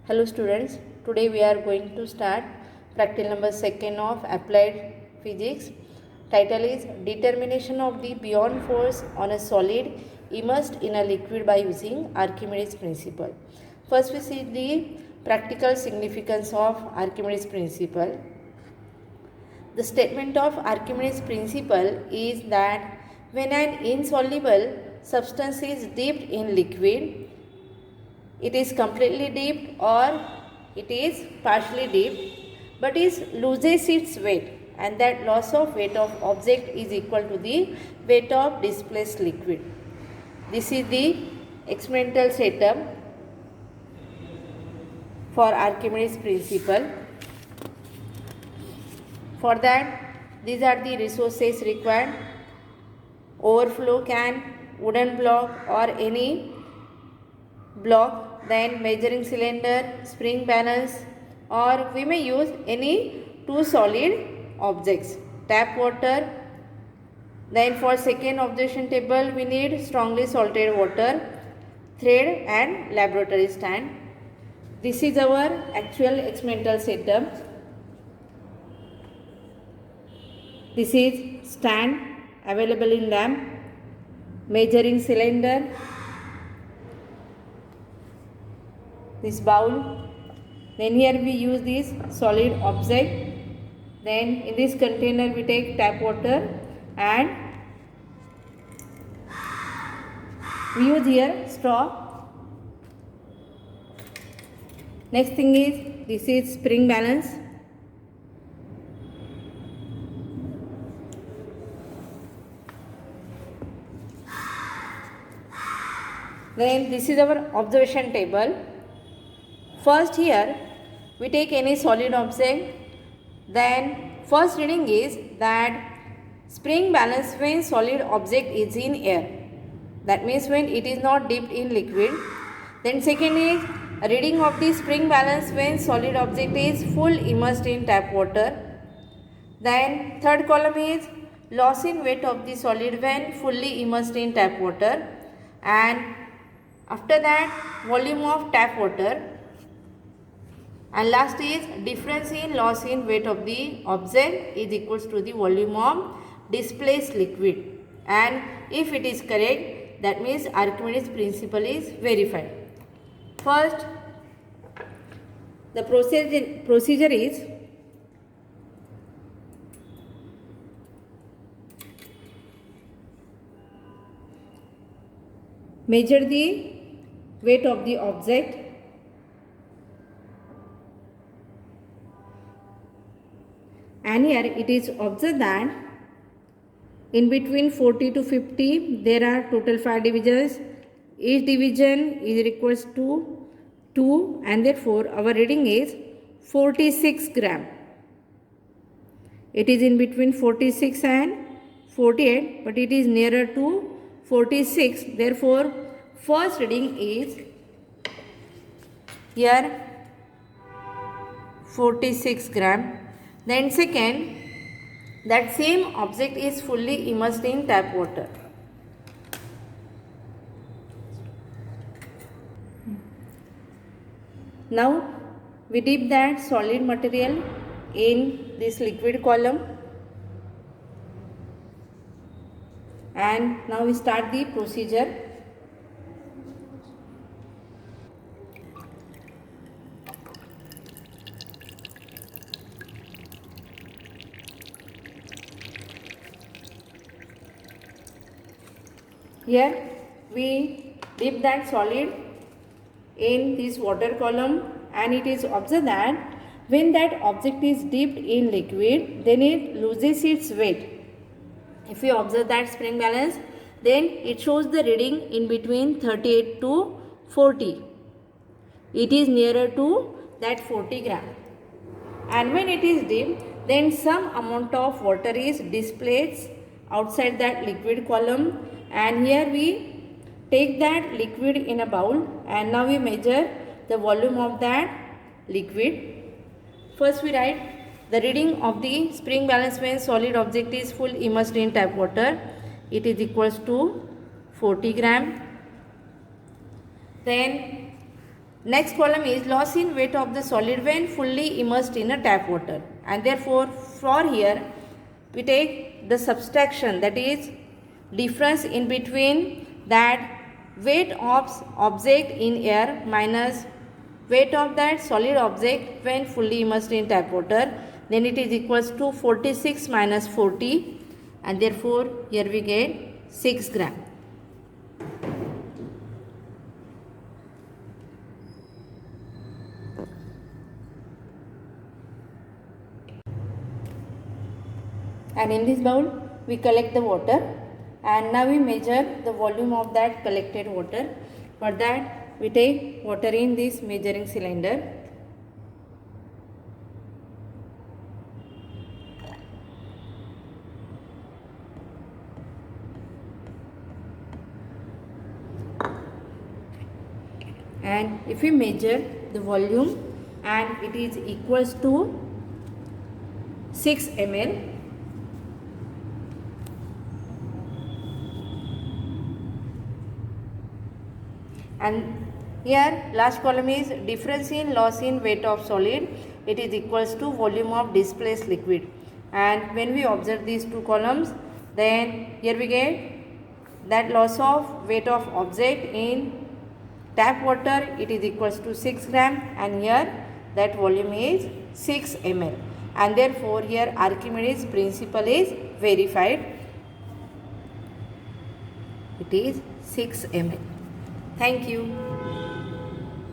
Hello students, today we are going to start practical number 2nd of applied physics. Title is Determination of the Beyond Force on a Solid Immersed in a Liquid by using Archimedes Principle. First we see the practical significance of Archimedes Principle. The statement of Archimedes Principle is that when an insoluble substance is dipped in liquid, it is completely dipped or it is partially dipped, but it loses its weight, and that loss of weight of object is equal to the weight of displaced liquid. This is the experimental setup for Archimedes principle. For that, these are the resources required: overflow can, wooden block or any block, then measuring cylinder, spring balance, or we may use any two solid objects, tap water. Then for second observation table we need strongly salted water, thread and laboratory stand. This is our actual experimental setup. This is stand available in lab, measuring cylinder, this bowl, then here we use this solid object, then in this container we take tap water and we use here straw. Next thing is, this is spring balance. Then this is our observation table. First here we take any solid object, then first reading is that spring balance when solid object is in air, that means when it is not dipped in liquid. Then second is reading of the spring balance when solid object is full immersed in tap water. Then third column is loss in weight of the solid when fully immersed in tap water, and after that volume of tap water. And last is difference in loss in weight of the object is equals to the volume of displaced liquid, and if it is correct, that means Archimedes principle is verified. First, the procedure is measure the weight of the object, and here it is observed that in between 40 to 50 there are total 5 divisions. Each division is equals to 2, and therefore our reading is 46 gram. It is in between 46 and 48, but it is nearer to 46. Therefore first reading is here 46 gram. Then second, that same object is fully immersed in tap water. Now we dip that solid material in this liquid column, and now we start the procedure. Here we dip that solid in this water column, and it is observed that when that object is dipped in liquid, then it loses its weight. If we observe that spring balance, then it shows the reading in between 38 to 40. It is nearer to that 40 gram. And when it is dipped, then some amount of water is displaced outside that liquid column, and here we take that liquid in a bowl, and now we measure the volume of that liquid. First we write the reading of the spring balance when solid object is full immersed in tap water. It is equals to 40 gram. Then Next column is loss in weight of the solid when fully immersed in a tap water, and therefore for here we take the subtraction, that is difference in between that weight of object in air minus weight of that solid object when fully immersed in tap water, then it is equals to 46 minus 40, and therefore here we get 6 gram. And in this bowl we collect the water, and now we measure the volume of that collected water. For that we take water in this measuring cylinder, and if we measure the volume and it is equals to 6 ml, and here last column is difference in loss in weight of solid, it is equals to volume of displaced liquid, and when we observe these two columns, then here we get that loss of weight of object in tap water, it is equals to 6 gram, and here that volume is 6 ml, and therefore here Archimedes principle is verified, it is 6 ml. Thank you.